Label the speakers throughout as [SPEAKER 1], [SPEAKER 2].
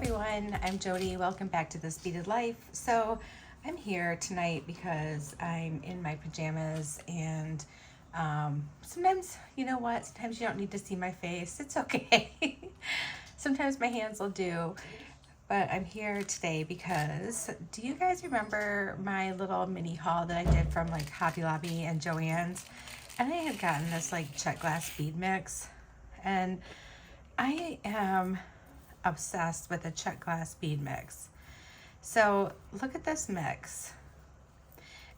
[SPEAKER 1] everyone, I'm Jody. Welcome back to This Beaded Life. So I'm here tonight because I'm in my pajamas and sometimes, you know what, sometimes you don't need to see my face. It's okay. Sometimes my hands will do. But I'm here today because do you guys remember my little mini haul that I did from like Hobby Lobby and Joann's? And I had gotten this like Czech glass bead mix. And I am obsessed with the Czech glass bead mix. So look at this mix.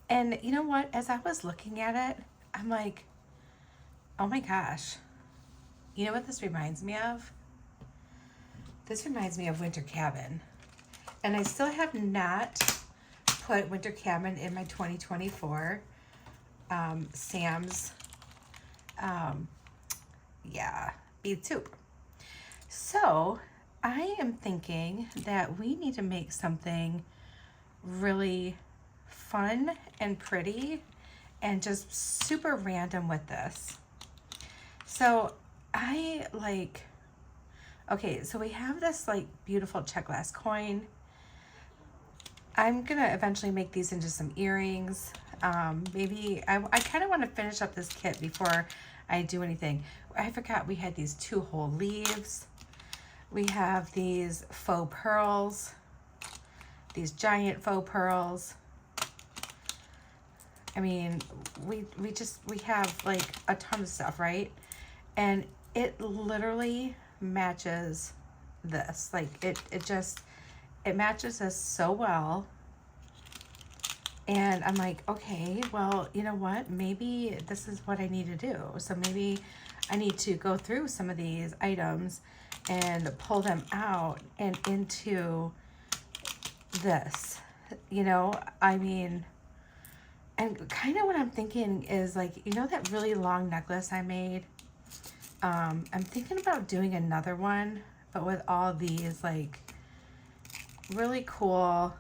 [SPEAKER 1] And you know what? As I was looking at it, I'm like, oh my gosh. You know what this reminds me of? This reminds me of Winter Cabin. And I still have not put Winter Cabin in my 2024 Sam's bead soup. So I am thinking that we need to make something really fun and pretty and just super random with this. So okay, so we have this like beautiful Czech glass coin. I'm gonna eventually make these into some earrings. Maybe I kind of want to finish up this kit before I do anything. I forgot we had these 2 whole leaves. We have these faux pearls, these giant faux pearls. I mean, we have like a ton of stuff, right? And it literally matches this. Like it matches us so well. And I'm like, okay, well, you know what? Maybe this is what I need to do. So maybe I need to go through some of these items and pull them out and into this, you know, I mean, and kind of what I'm thinking is like, you know, that really long necklace I made, I'm thinking about doing another one, but with all these like really cool,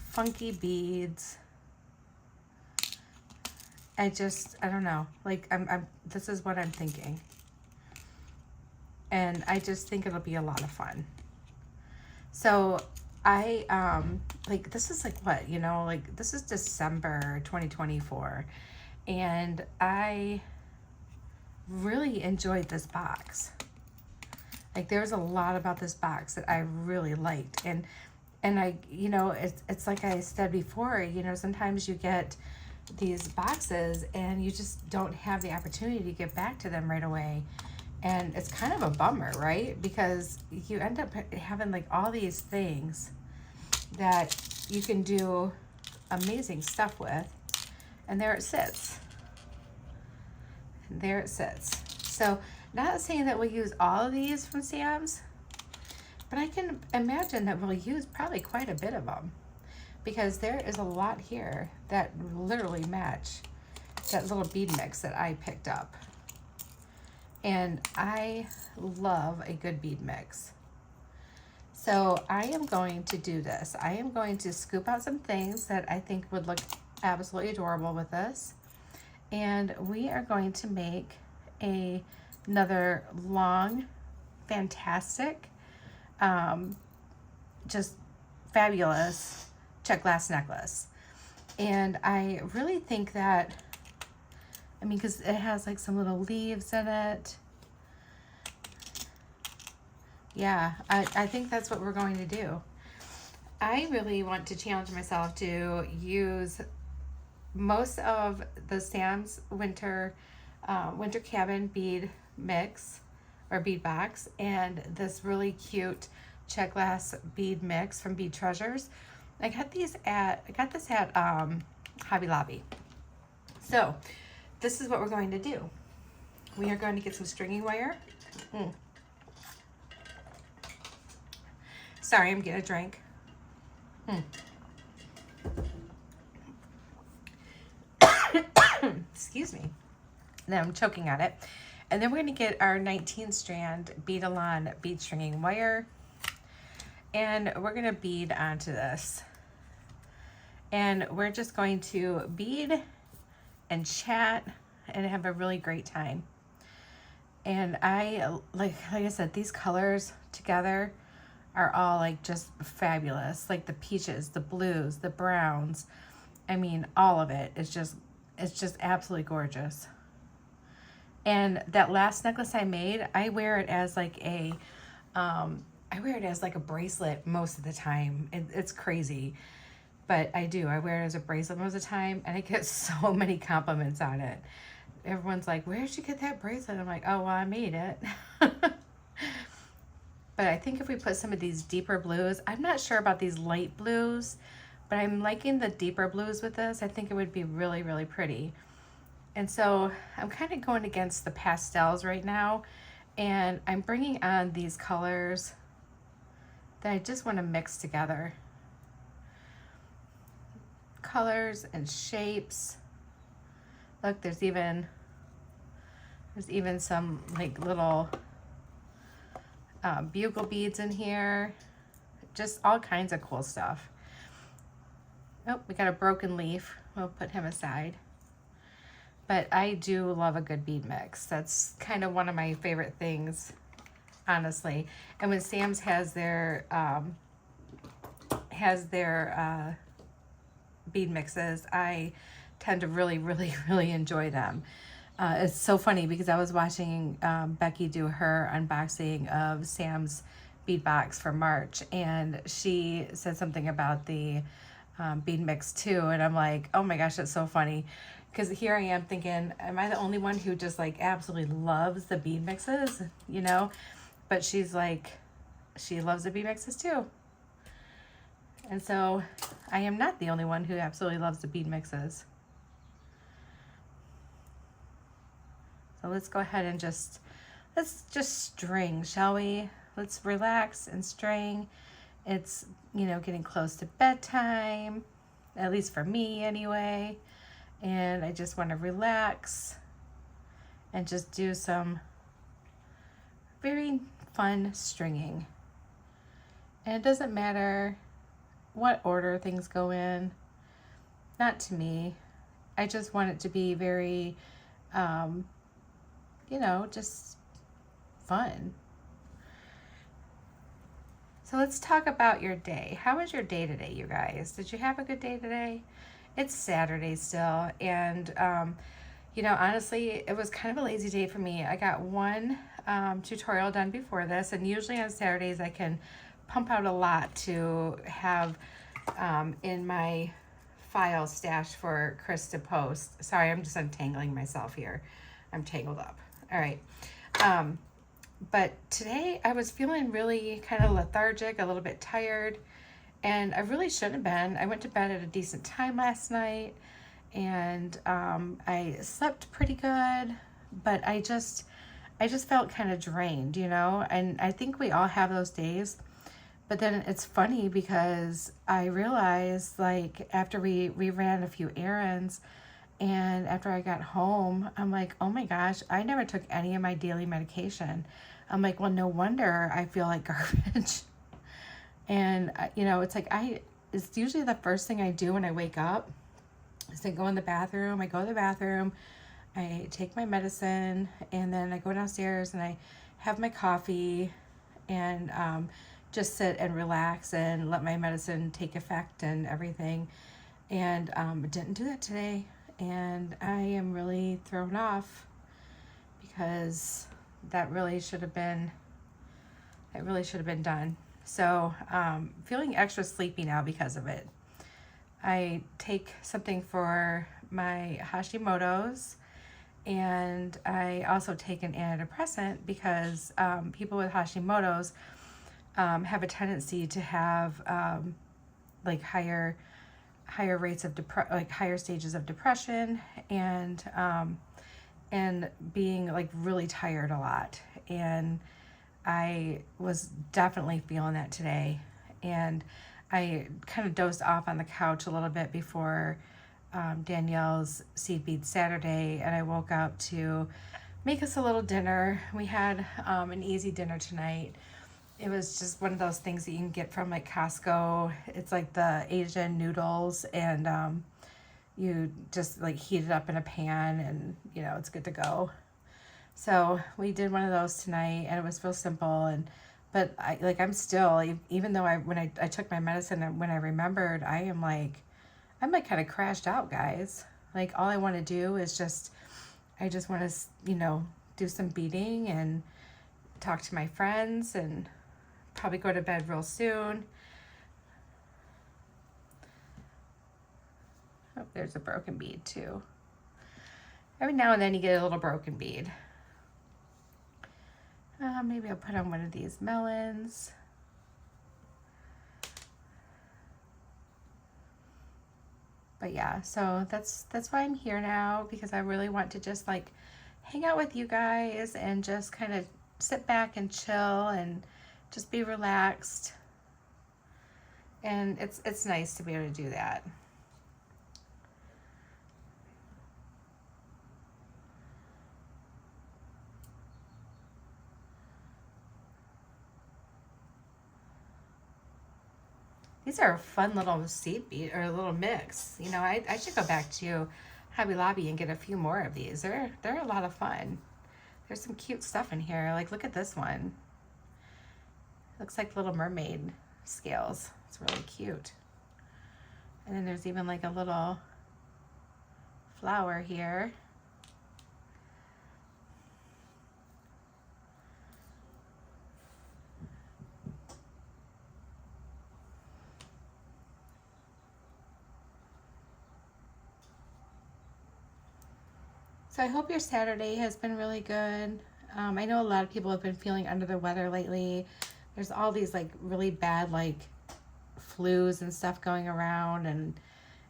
[SPEAKER 1] funky beads. I don't know, like this is what I'm thinking. And I just think it'll be a lot of fun. So I, like, this is like what, you know, like this is December 2024. And I really enjoyed this box. Like there's a lot about this box that I really liked. And I, you know, it's like I said before, you know, sometimes you get these boxes and you just don't have the opportunity to get back to them right away. And it's kind of a bummer, right? Because you end up having like all these things that you can do amazing stuff with. And there it sits. There it sits. So not saying that we'll use all of these from Sam's, but I can imagine that we'll use probably quite a bit of them. Because there is a lot here that literally match that little bead mix that I picked up. And I love a good bead mix. So I am going to do this. I am going to scoop out some things that I think would look absolutely adorable with this. And we are going to make another long, fantastic, just fabulous Czech glass necklace. And I really think that, I mean, because it has like some little leaves in it. Yeah, I think that's what we're going to do. I really want to challenge myself to use most of the Sam's Winter Cabin bead mix or bead box and this really cute Czech glass bead mix from Bead Treasures. I got this at Hobby Lobby. So this is what we're going to do. We are going to get some stringing wire. Sorry, I'm getting a drink. Excuse me. Now I'm choking on it. And then we're going to get our 19 strand bead-along bead stringing wire. And we're going to bead onto this. And we're just going to bead and chat and have a really great time. And I, like I said, these colors together are all like just fabulous. Like the peaches, the blues, the browns. I mean, all of it is just, it's just absolutely gorgeous. And that last necklace I made, I wear it as like a, I wear it as like a bracelet most of the time. It's crazy, but I do. I wear it as a bracelet most of the time, and I get so many compliments on it. Everyone's like, "Where'd you get that bracelet?" I'm like, "Oh, well, I made it." But I think if we put some of these deeper blues, I'm not sure about these light blues, but I'm liking the deeper blues with this. I think it would be really, really pretty. And so I'm kind of going against the pastels right now, and I'm bringing on these colors that I just want to mix together. Colors and shapes. Look, there's even some like little bugle beads in here. Just all kinds of cool stuff. Oh, we got a broken leaf. We'll put him aside. But I do love a good bead mix. That's kind of one of my favorite things, honestly. And when Sam's has their bead mixes, I tend to really, really, really enjoy them. It's so funny because I was watching Becky do her unboxing of Sam's bead box for March, and she said something about the bead mix too, and I'm like, oh my gosh, that's so funny. Because here I am thinking, am I the only one who just like absolutely loves the bead mixes, you know? But she's like, she loves the bead mixes too. And so I am not the only one who absolutely loves the bead mixes. So let's go ahead and let's just string, shall we? Let's relax and string. It's, you know, getting close to bedtime, at least for me anyway. And I just want to relax and just do some very fun stringing. And it doesn't matter what order things go in, not to me. I just want it to be very, you know, just fun. So let's talk about your day. How was your day today, you guys? Did you have a good day today? It's Saturday still, and you know, honestly, it was kind of a lazy day for me. I got one tutorial done before this, and usually on Saturdays I can pump out a lot to have in my file stashed for Chris to post. Sorry, I'm just untangling myself here. I'm tangled up. All right. But today I was feeling really kind of lethargic, a little bit tired. And I really shouldn't have been. I went to bed at a decent time last night, and I slept pretty good, but I just felt kind of drained, you know? And I think we all have those days. But then it's funny because I realized, like, after we ran a few errands, and after I got home, I'm like, oh my gosh, I never took any of my daily medication. I'm like, well, no wonder I feel like garbage. And, you know, it's like, it's usually the first thing I do when I wake up is I go in the bathroom. I go to the bathroom, I take my medicine, and then I go downstairs and I have my coffee and just sit and relax and let my medicine take effect and everything. And didn't do that today. And I am really thrown off because that really should have been done. So feeling extra sleepy now because of it. I take something for my Hashimoto's, and I also take an antidepressant because people with Hashimoto's have a tendency to have like higher rates of higher stages of depression, and being like really tired a lot. And I was definitely feeling that today, and I kind of dozed off on the couch a little bit before Danielle's Seed Bead Saturday, and I woke up to make us a little dinner. We had an easy dinner tonight. It was just one of those things that you can get from like Costco. It's like the Asian noodles, and you just like heat it up in a pan, and you know, it's good to go. So we did one of those tonight, and it was real simple, But I'm still, even though when I took my medicine and when I remembered, I'm like kind of crashed out, guys. Like all I want to do is I just want to, do some beading and talk to my friends and probably go to bed real soon. Oh, there's a broken bead too. Every now and then you get a little broken bead. Maybe I'll put on one of these melons. But yeah, so that's why I'm here now, because I really want to just like hang out with you guys and just kind of sit back and chill and just be relaxed. And it's nice to be able to do that. These are a fun little seed bead or a little mix. I should go back to Hobby Lobby and get a few more of these. They're a lot of fun. There's some cute stuff in here. Like, look at this one. Looks like Little Mermaid scales. It's really cute. And then there's even like a little flower here. So I hope your Saturday has been really good. I know a lot of people have been feeling under the weather lately. There's all these like really bad like flus and stuff going around, and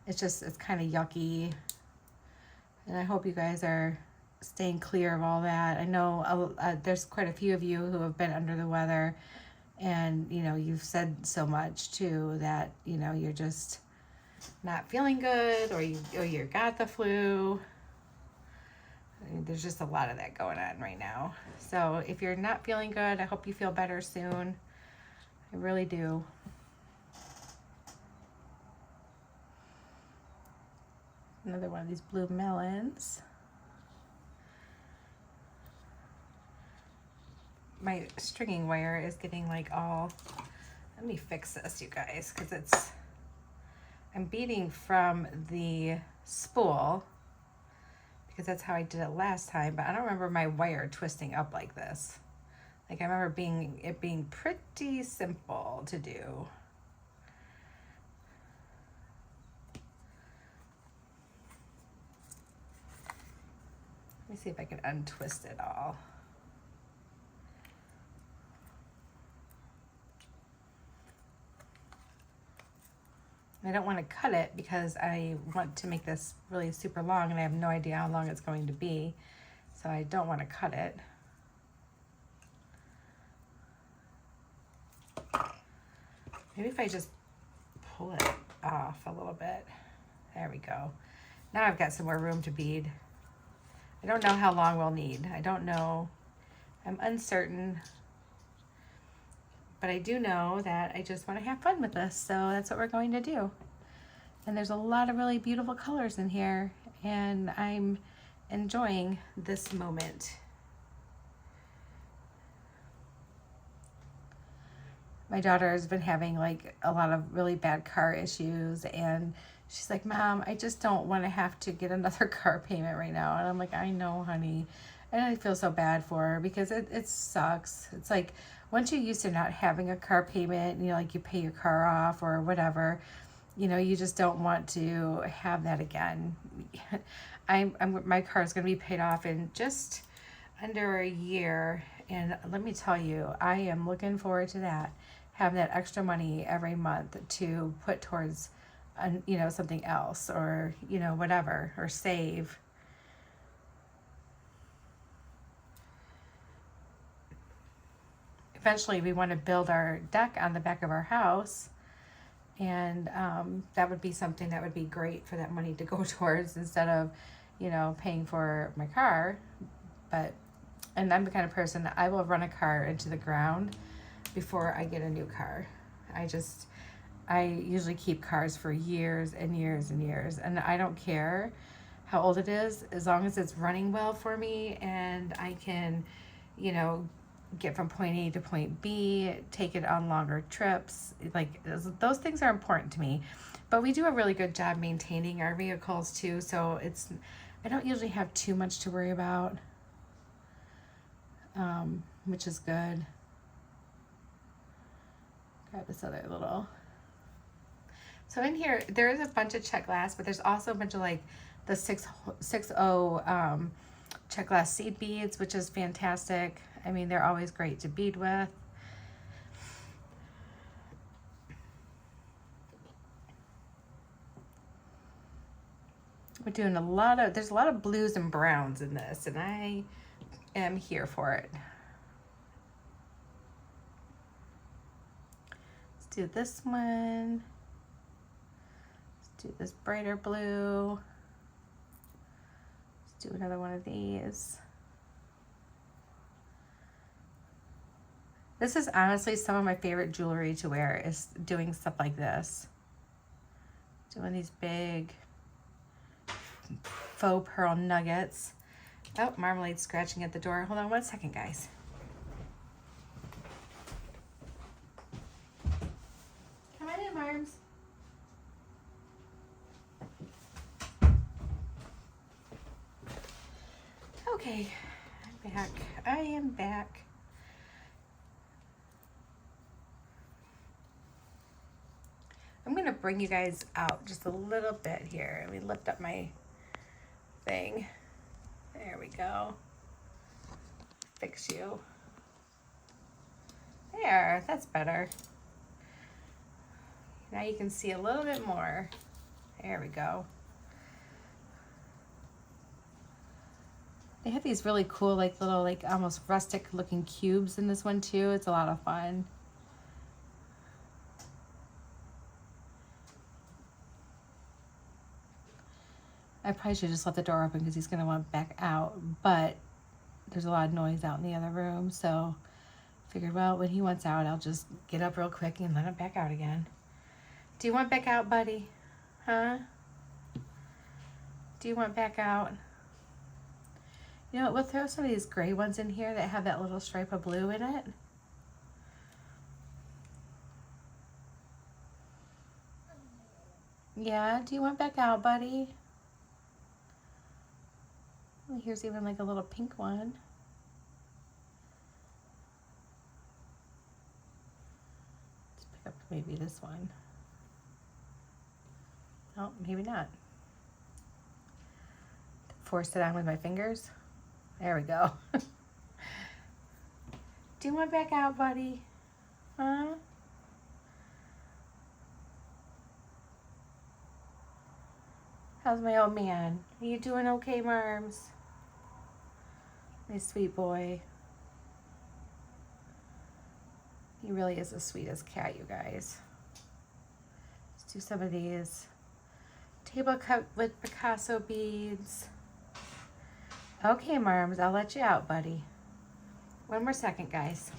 [SPEAKER 1] it's kind of yucky. And I hope you guys are staying clear of all that. I know there's quite a few of you who have been under the weather, and you've said so much too that you're just not feeling good, or you got the flu. There's just a lot of that going on right now. So if you're not feeling good, I hope you feel better soon. I really do. Another one of these blue melons. My stringing wire is getting like all, let me fix this, you guys, because I'm beading from the spool, because that's how I did it last time, but I don't remember my wire twisting up like this. Like I remember it being pretty simple to do. Let me see if I can untwist it all. I don't want to cut it because I want to make this really super long, and I have no idea how long it's going to be. So I don't want to cut it. Maybe if I just pull it off a little bit. There we go. Now I've got some more room to bead. I don't know how long we'll need. I don't know. I'm uncertain. But I do know that I just want to have fun with this, so that's what we're going to do. And there's a lot of really beautiful colors in here, and I'm enjoying this moment. My daughter has been having like a lot of really bad car issues, and she's like, Mom, I just don't want to have to get another car payment right now. And I'm like, I know, honey. And I feel so bad for her because it sucks. It's like, once you're used to not having a car payment, like you pay your car off or whatever, you just don't want to have that again. My car is going to be paid off in just under a year. And let me tell you, I am looking forward to that. Having that extra money every month to put towards, something else, or, whatever, or save. Eventually we want to build our deck on the back of our house, and that would be something that would be great for that money to go towards, instead of paying for my car. And I'm the kind of person that I will run a car into the ground before I get a new car. I usually keep cars for years and years and years, and I don't care how old it is, as long as it's running well for me and I can get from point A to point B, take it on longer trips. Like those things are important to me. But we do a really good job maintaining our vehicles too, so I don't usually have too much to worry about, which is good. Grab this other little. So in here, there is a bunch of Czech glass, but there's also a bunch of like the 6.0 Czech glass seed beads, which is fantastic. I mean, they're always great to bead with. We're doing there's a lot of blues and browns in this, and I am here for it. Let's do this one. Let's do this brighter blue. Let's do another one of these. This is honestly some of my favorite jewelry to wear, is doing stuff like this. Doing these big faux pearl nuggets. Oh, Marmalade's scratching at the door. Hold on one second, guys. Come on in, Marms. Okay, I'm back. I am back. I'm going to bring you guys out just a little bit here. Let me lift up my thing. There we go. Fix you. There, that's better. Now you can see a little bit more. There we go. They have these really cool, like little, like almost rustic looking cubes in this one too. It's a lot of fun. I probably should just let the door open because he's going to want to back out, but there's a lot of noise out in the other room, so I figured, well, when he wants out, I'll just get up real quick and let him back out again. Do you want back out, buddy? Huh? Do you want back out? You know what, we'll throw some of these gray ones in here that have that little stripe of blue in it. Yeah, do you want back out, buddy? Well, here's even like a little pink one. Let's pick up maybe this one. Oh, maybe not. Force it on with my fingers. There we go. Do you want back out, buddy? Huh? How's my old man? Are you doing okay, Marms? My sweet boy. He really is the sweetest cat, you guys. Let's do some of these. Table cut with Picasso beads. Okay, Marms, I'll let you out, buddy. One more second, guys.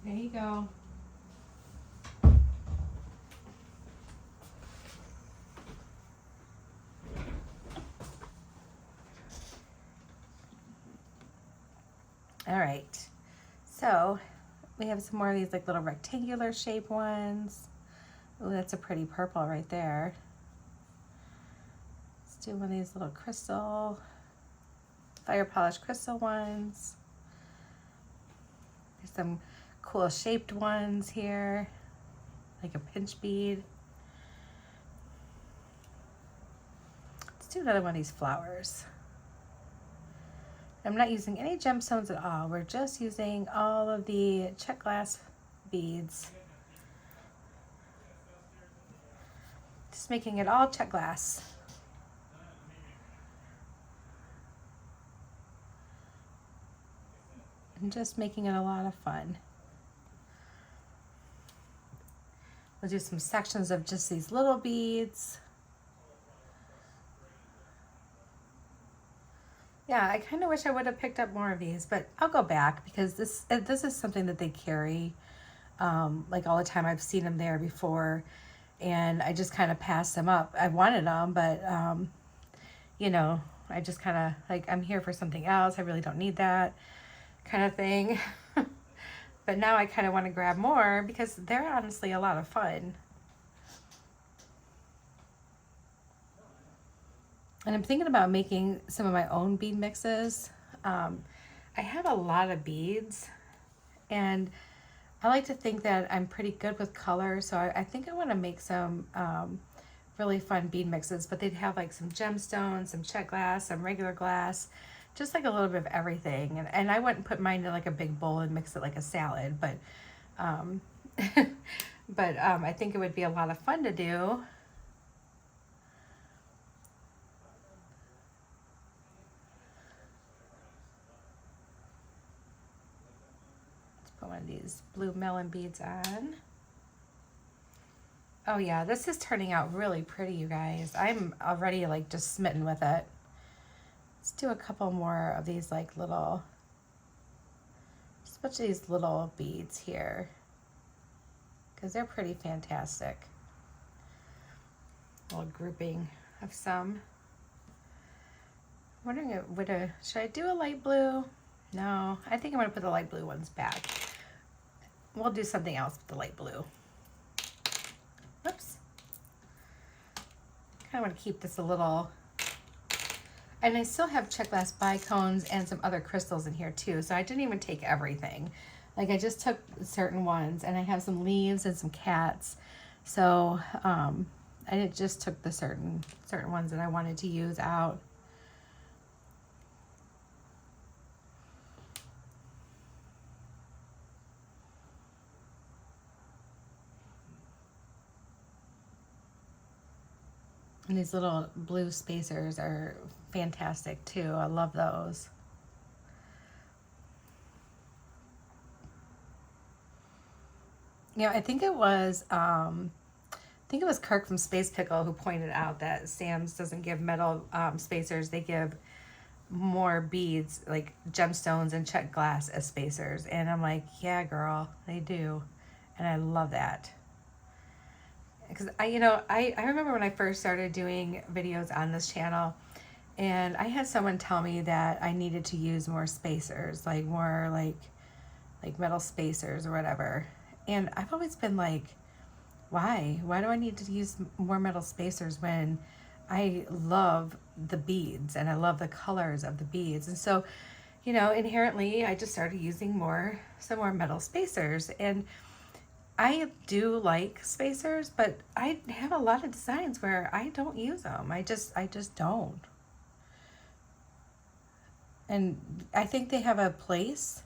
[SPEAKER 1] There you go. All right, so we have some more of these like little rectangular shape ones. Oh, that's a pretty purple right there. Let's do one of these little crystal, fire polished crystal ones. There's some cool shaped ones here, like a pinch bead. Let's do another one of these flowers. I'm not using any gemstones at all. We're just using all of the Czech glass beads. Just making it all Czech glass. And just making it a lot of fun. We'll do some sections of just these little beads. Yeah, I kind of wish I would have picked up more of these, but I'll go back because this is something that they carry like all the time. I've seen them there before, and I just kind of passed them up. I wanted them, but you know, I just kind of like, I'm here for something else. I really don't need that kind of thing. But now I kind of want to grab more because they're honestly a lot of fun. And I'm thinking about making some of my own bead mixes. I have a lot of beads, and I like to think that I'm pretty good with color, so I think I want to make some really fun bead mixes, but they'd have like some gemstones, some Czech glass, some regular glass, just like a little bit of everything. And I wouldn't put mine in like a big bowl and mix it like a salad, but I think it would be a lot of fun to do. Put one of these blue melon beads on. Oh yeah, this is turning out really pretty, you guys. I'm already like just smitten with it. Let's do a couple more of these like little, especially these little beads here, because they're pretty fantastic. A little grouping of some. I'm wondering should I do a light blue? No, I think I'm gonna put the light blue ones back. We'll do something else with the light blue. Oops. I want to keep this a little, and I still have Czech glass bicones and some other crystals in here too, so I didn't even take everything. Like, I just took certain ones, and I have some leaves and some cats, so I just took the certain ones that I wanted to use out. And these little blue spacers are fantastic too. I love those. Yeah, I think it was Kirk from Space Pickle who pointed out that Sam's doesn't give metal spacers. They give more beads, like gemstones and Czech glass, as spacers. And I'm like, yeah, girl, they do. And I love that. Because I remember when I first started doing videos on this channel, and I had someone tell me that I needed to use more spacers, like more like metal spacers or whatever. And I've always been like, why? Why do I need to use more metal spacers when I love the beads and I love the colors of the beads? And so, inherently I just started using some more metal spacers. And I do like spacers, but I have a lot of designs where I don't use them. I just don't. And I think they have a place.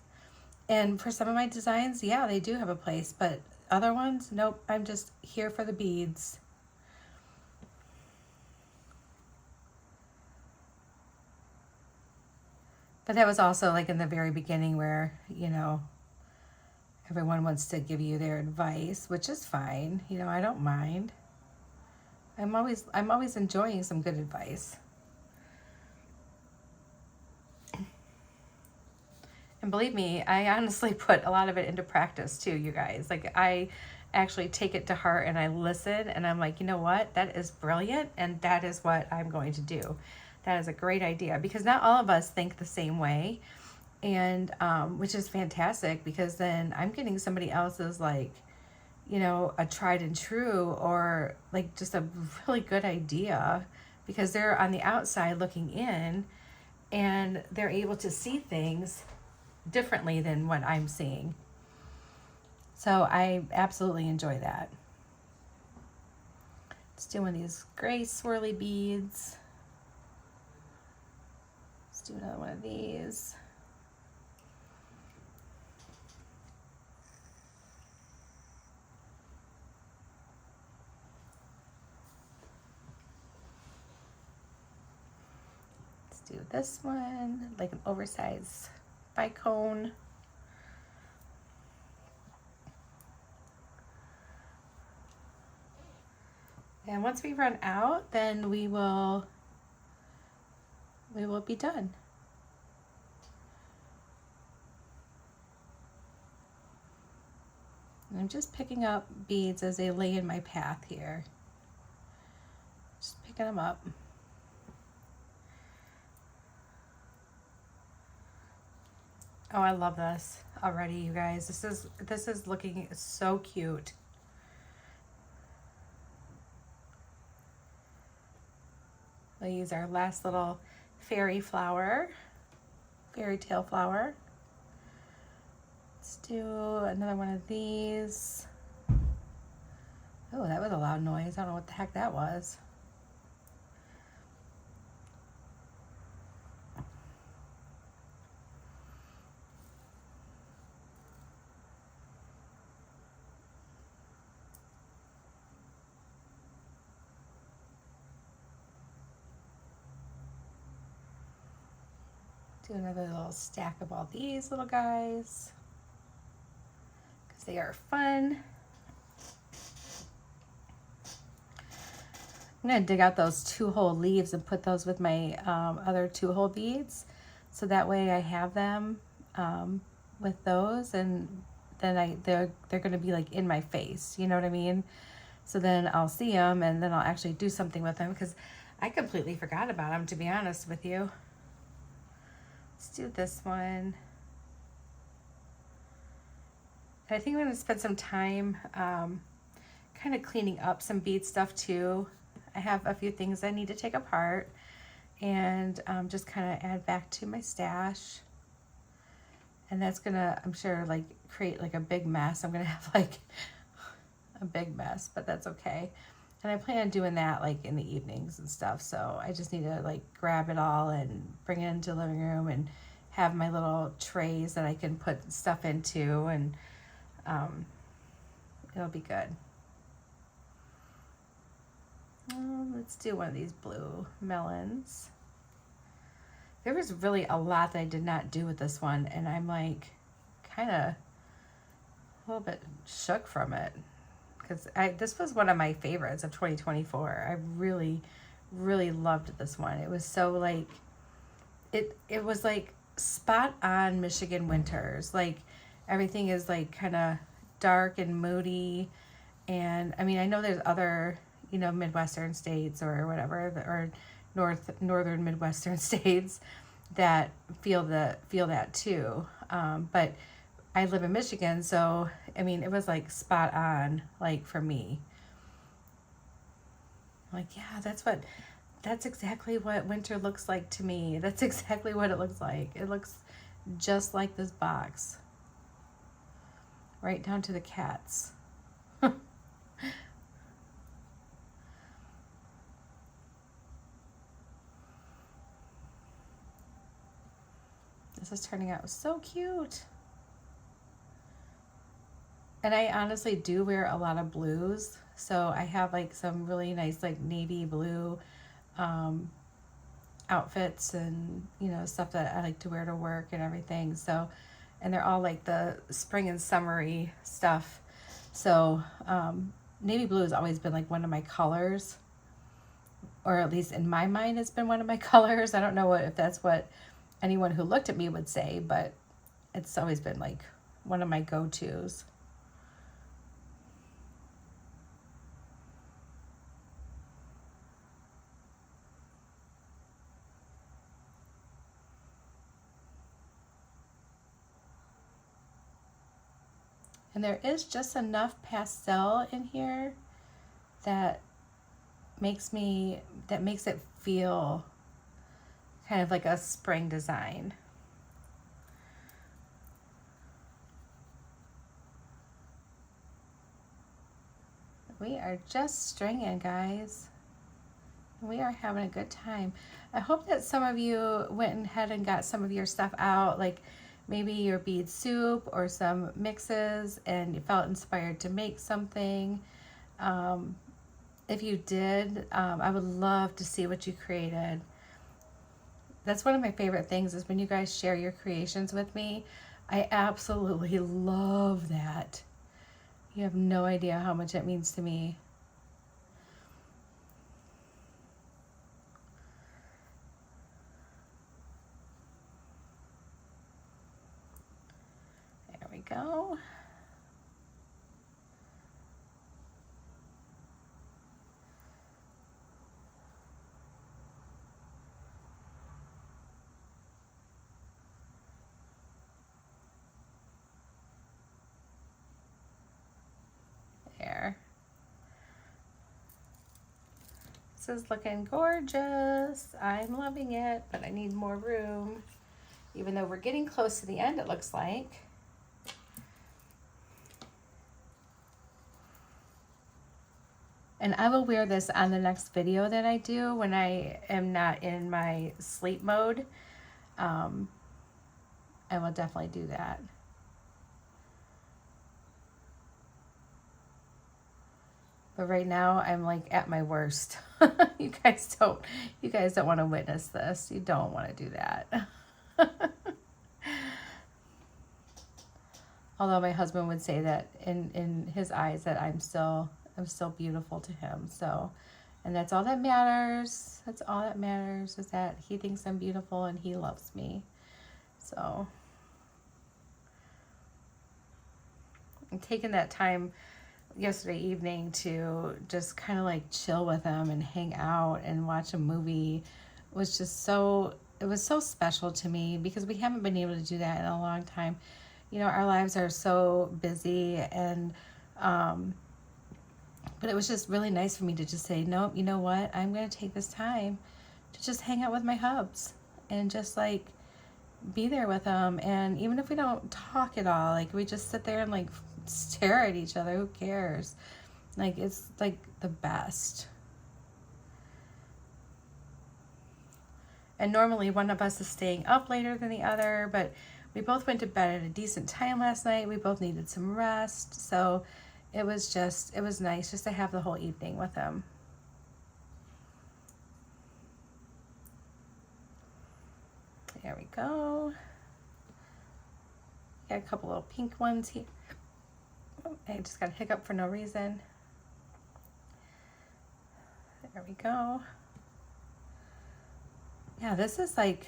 [SPEAKER 1] And for some of my designs, yeah, they do have a place. But other ones, nope, I'm just here for the beads. But that was also like in the very beginning where, everyone wants to give you their advice, which is fine. I don't mind. I'm always enjoying some good advice. And believe me, I honestly put a lot of it into practice too, you guys. Like, I actually take it to heart and I listen, and I'm like, you know what? That is brilliant, and that is what I'm going to do. That is a great idea, because not all of us think the same way. And which is fantastic, because then I'm getting somebody else's like, a tried and true, or like just a really good idea, because they're on the outside looking in, and they're able to see things differently than what I'm seeing. So I absolutely enjoy that. Let's do one of these gray swirly beads. Let's do another one of these. Do this one, like an oversized bicone. And once we run out, then we will be done. And I'm just picking up beads as they lay in my path here. Just picking them up. Oh, I love this already, you guys. This is looking so cute. We'll use our last little fairy flower, fairy tale flower. Let's do another one of these. Oh, that was a loud noise. I don't know what the heck that was. Do another little stack of all these little guys because they are fun. I'm going to dig out those 2-hole leaves and put those with my other 2-hole beads. So that way I have them with those, and then they're going to be like in my face. You know what I mean? So then I'll see them, and then I'll actually do something with them because I completely forgot about them, to be honest with you. Let's do this one. I think I'm going to spend some time kind of cleaning up some bead stuff too. I have a few things I need to take apart and just kind of add back to my stash. And that's gonna, I'm sure, like create like a big mess. I'm gonna have like a big mess, but that's okay. And I plan on doing that like in the evenings and stuff. So I just need to like grab it all and bring it into the living room and have my little trays that I can put stuff into, and it'll be good. Let's do one of these blue melons. There was really a lot that I did not do with this one, and I'm like kind of a little bit shook from it because this was one of my favorites of 2024. I really, really loved this one. It was so like, it was like spot on Michigan winters. Like everything is like kind of dark and moody, and I mean, I know there's other, you know, Midwestern states or whatever, or northern Midwestern states that feel that too. But I live in Michigan, so I mean, it was like spot on, like for me. Like, yeah, that's exactly what winter looks like to me. That's exactly what it looks like. It looks just like this box, right down to the cats. This is turning out so cute. And I honestly do wear a lot of blues. So I have like some really nice like navy blue outfits and, you know, stuff that I like to wear to work and everything. So, and they're all like the spring and summery stuff. So navy blue has always been like one of my colors, or at least in my mind it's been one of my colors. I don't know if that's what anyone who looked at me would say, but it's always been like one of my go-tos. And there is just enough pastel in here that makes it feel kind of like a spring design. We are just stringing, guys. We are having a good time. I hope that some of you went ahead and got some of your stuff out, like maybe your bead soup or some mixes, and you felt inspired to make something. If you did, I would love to see what you created. That's one of my favorite things, is when you guys share your creations with me. I absolutely love that. You have no idea how much it means to me. There we go. This is looking gorgeous. I'm loving it, but I need more room. Even though we're getting close to the end, it looks like. And I will wear this on the next video that I do when I am not in my sleep mode. I will definitely do that. But right now I'm like at my worst. You guys don't want to witness this. You don't want to do that. Although my husband would say that in his eyes that I'm still beautiful to him. So, and that's all that matters. That's all that matters, is that he thinks I'm beautiful and he loves me. So I'm taking that time yesterday evening to just kind of like chill with him and hang out and watch a movie. It was so special to me because we haven't been able to do that in a long time. You know, our lives are so busy, and but it was just really nice for me to just say, no, you know what? I'm going to take this time to just hang out with my hubs and just like be there with them. And even if we don't talk at all, like we just sit there and like stare at each other. Who cares? Like, it's like the best. And normally one of us is staying up later than the other, but we both went to bed at a decent time last night. We both needed some rest. So it was nice just to have the whole evening with him. There we go. Got a couple little pink ones here. Oh, I just got a hiccup for no reason. There we go. Yeah, this is like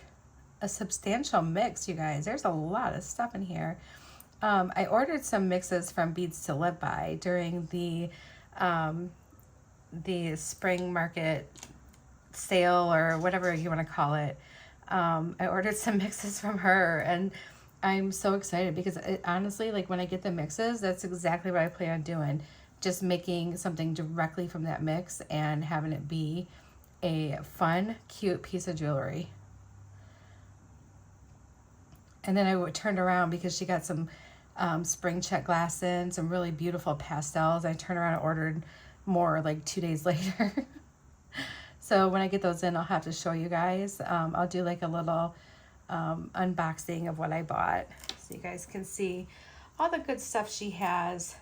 [SPEAKER 1] a substantial mix, you guys. There's a lot of stuff in here. I ordered some mixes from Beads to Live By during the spring market sale, or whatever you want to call it. I ordered some mixes from her, and I'm so excited because honestly, like when I get the mixes, that's exactly what I plan on doing. Just making something directly from that mix and having it be a fun, cute piece of jewelry. And then I turned around because she got some spring check glass in, some really beautiful pastels. I turned around and ordered more like 2 days later. So when I get those in, I'll have to show you guys. I'll do like a little unboxing of what I bought so you guys can see all the good stuff she has.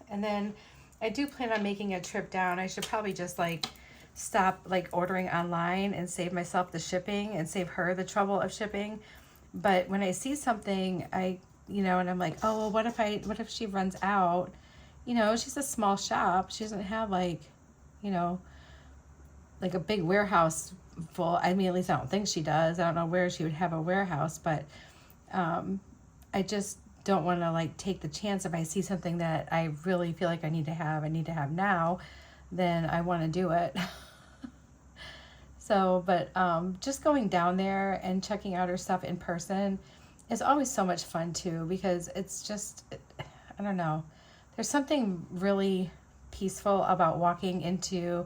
[SPEAKER 1] And then I do plan on making a trip down. I should probably just like stop like ordering online and save myself the shipping and save her the trouble of shipping. But when I see something, and I'm like, oh, well, what if she runs out? You know, she's a small shop. She doesn't have like a big warehouse full. I mean, at least I don't think she does. I don't know where she would have a warehouse, but I just don't want to like take the chance. If I see something that I really feel like I need to have now, then I want to do it. So, but just going down there and checking out her stuff in person is always so much fun too, because it's just, I don't know, there's something really peaceful about walking into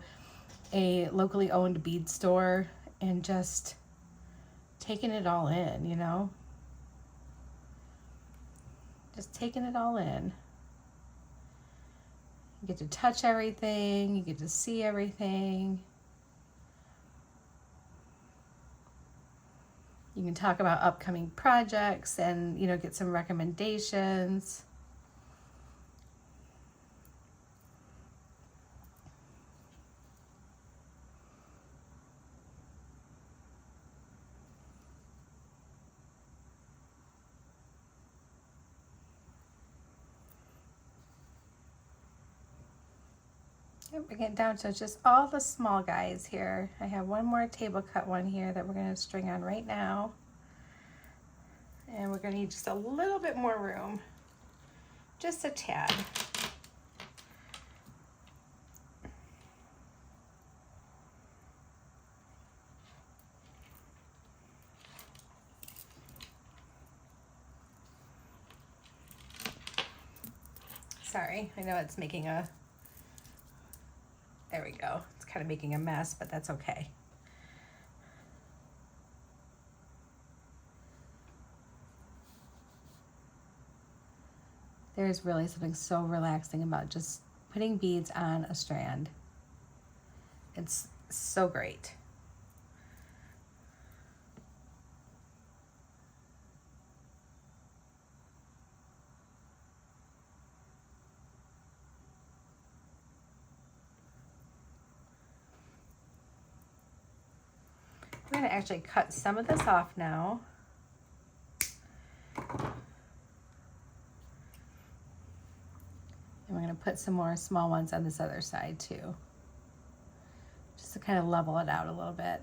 [SPEAKER 1] a locally owned bead store and just taking it all in, just taking it all in. You get to touch everything, you get to see everything. You can talk about upcoming projects and, get some recommendations. We're getting down to just all the small guys here. I have one more table cut one here that we're going to string on right now. And we're going to need just a little bit more room. Just a tad. Sorry, I know it's making a There we go. It's kind of making a mess, but that's okay. There's really something so relaxing about just putting beads on a strand. It's so great. I'm going to actually cut some of this off now. And we're going to put some more small ones on this other side too, just to kind of level it out a little bit.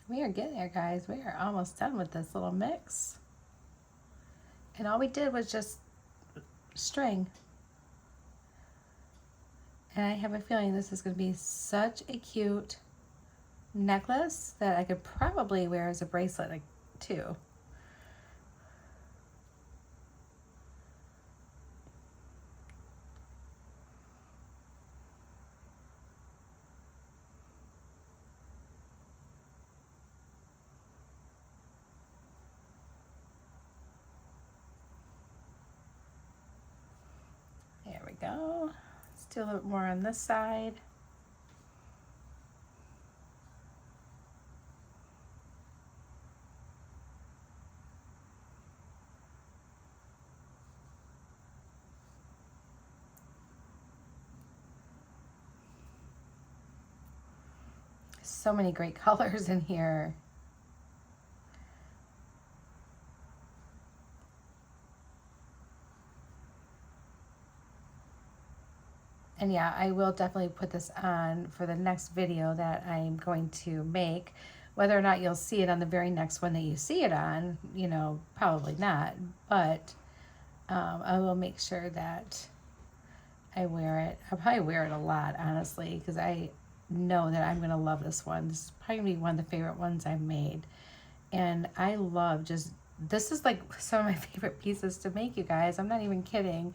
[SPEAKER 1] We are getting there, guys. We are almost done with this little mix. And all we did was just string. And I have a feeling this is going to be such a cute necklace that I could probably wear as a bracelet too. There we go. Let's do a little bit more on this side. So many great colors in here. And yeah, I will definitely put this on for the next video that I'm going to make. Whether or not you'll see it on the very next one that you see it on, you know, probably not. But I will make sure that I wear it. I'll probably wear it a lot, honestly, because I know that I'm going to love this one. This is probably gonna be one of the favorite ones I've made. And I love just, this is like some of my favorite pieces to make, you guys. I'm not even kidding.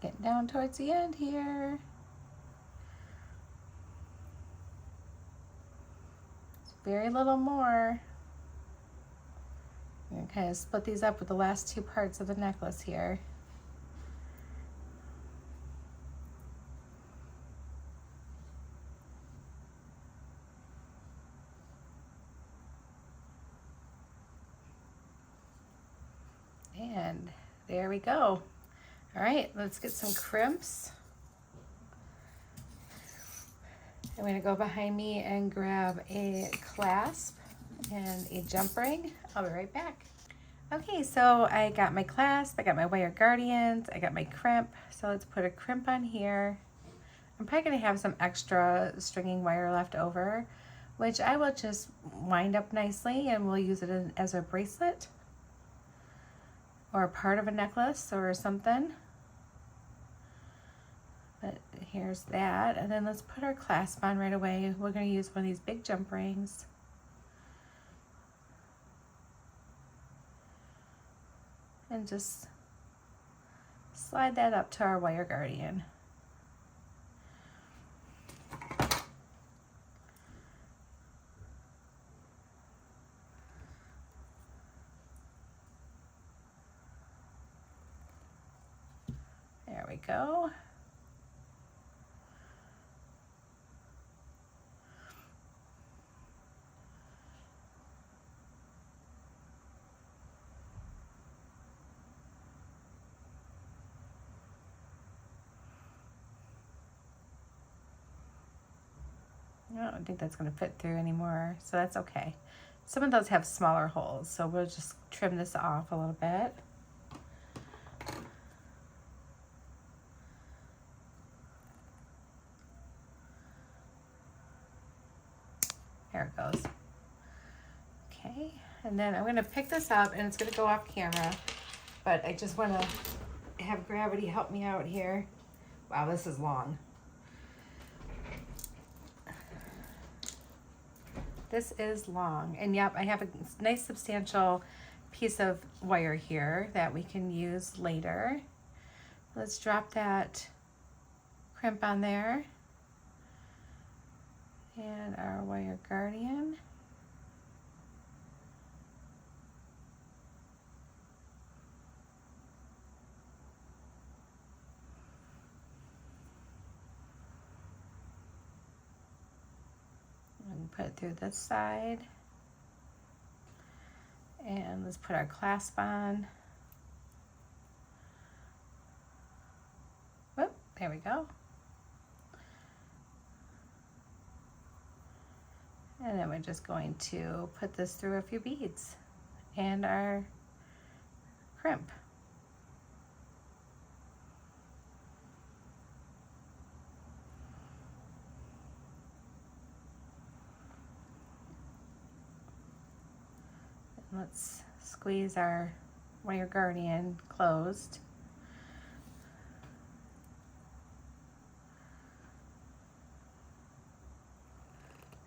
[SPEAKER 1] Getting down towards the end here. It's very little more. I'm going to kind of split these up with the last two parts of the necklace here. And there we go. All right, let's get some crimps. I'm going to go behind me and grab a clasp and a jump ring. I'll be right back. Okay, so I got my clasp, I got my wire guardians, I got my crimp. So let's put a crimp on here. I'm probably going to have some extra stringing wire left over, which I will just wind up nicely and we'll use it as a bracelet or a part of a necklace or something. But here's that. And then let's put our clasp on right away. We're going to use one of these big jump rings. And just slide that up to our wire guardian. There we go. I don't think that's going to fit through anymore, so that's okay. Some of those have smaller holes, so we'll just trim this off a little bit. There it goes. Okay, and then I'm going to pick this up, and it's going to go off camera, but I just want to have gravity help me out here. Wow, this is long. This is long, and yep, I have a nice substantial piece of wire here that we can use later. Let's drop that crimp on there, and our wire guardian. And put it through this side, and let's put our clasp on. Whoop, there we go. And then we're just going to put this through a few beads and our crimp. Let's squeeze our wire guardian closed.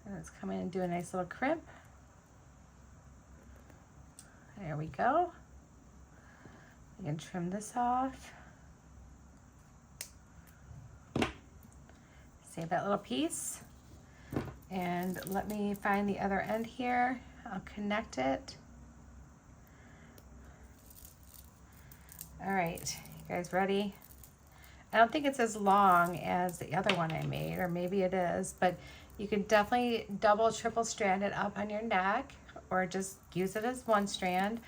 [SPEAKER 1] And let's come in and do a nice little crimp. There we go. We can trim this off. Save that little piece. And let me find the other end here. I'll connect it. All right, you guys ready? I don't think it's as long as the other one I made, or maybe it is, but you can definitely double, triple strand it up on your neck, or just use it as one strand.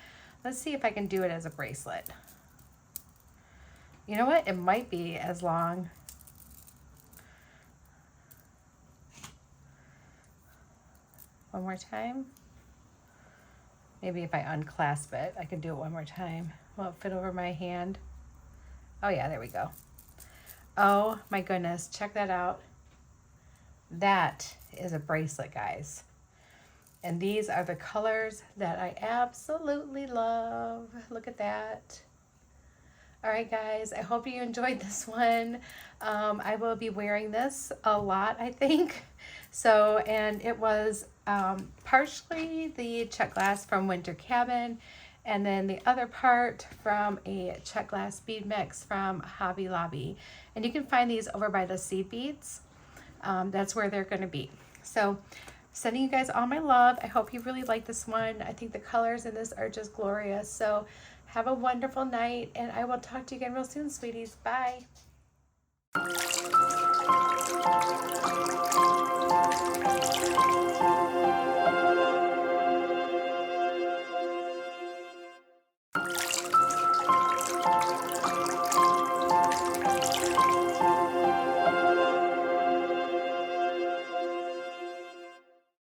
[SPEAKER 1] Let's see if I can do it as a bracelet. You know what? It might be as long. One more time. Maybe if I unclasp it, I can do it one more time. Will it fit over my hand? Oh yeah, there we go. Oh my goodness, check that out. That is a bracelet, guys. And these are the colors that I absolutely love. Look at that. All right, guys, I hope you enjoyed this one. I will be wearing this a lot, I think. So, and it was partially the Czech glass from Winter Cabin, and then the other part from a Czech glass bead mix from Hobby Lobby. And you can find these over by the seed beads. That's where they're going to be. So sending you guys all my love. I hope you really like this one. I think the colors in this are just glorious. So have a wonderful night, and I will talk to you again real soon, sweeties. Bye.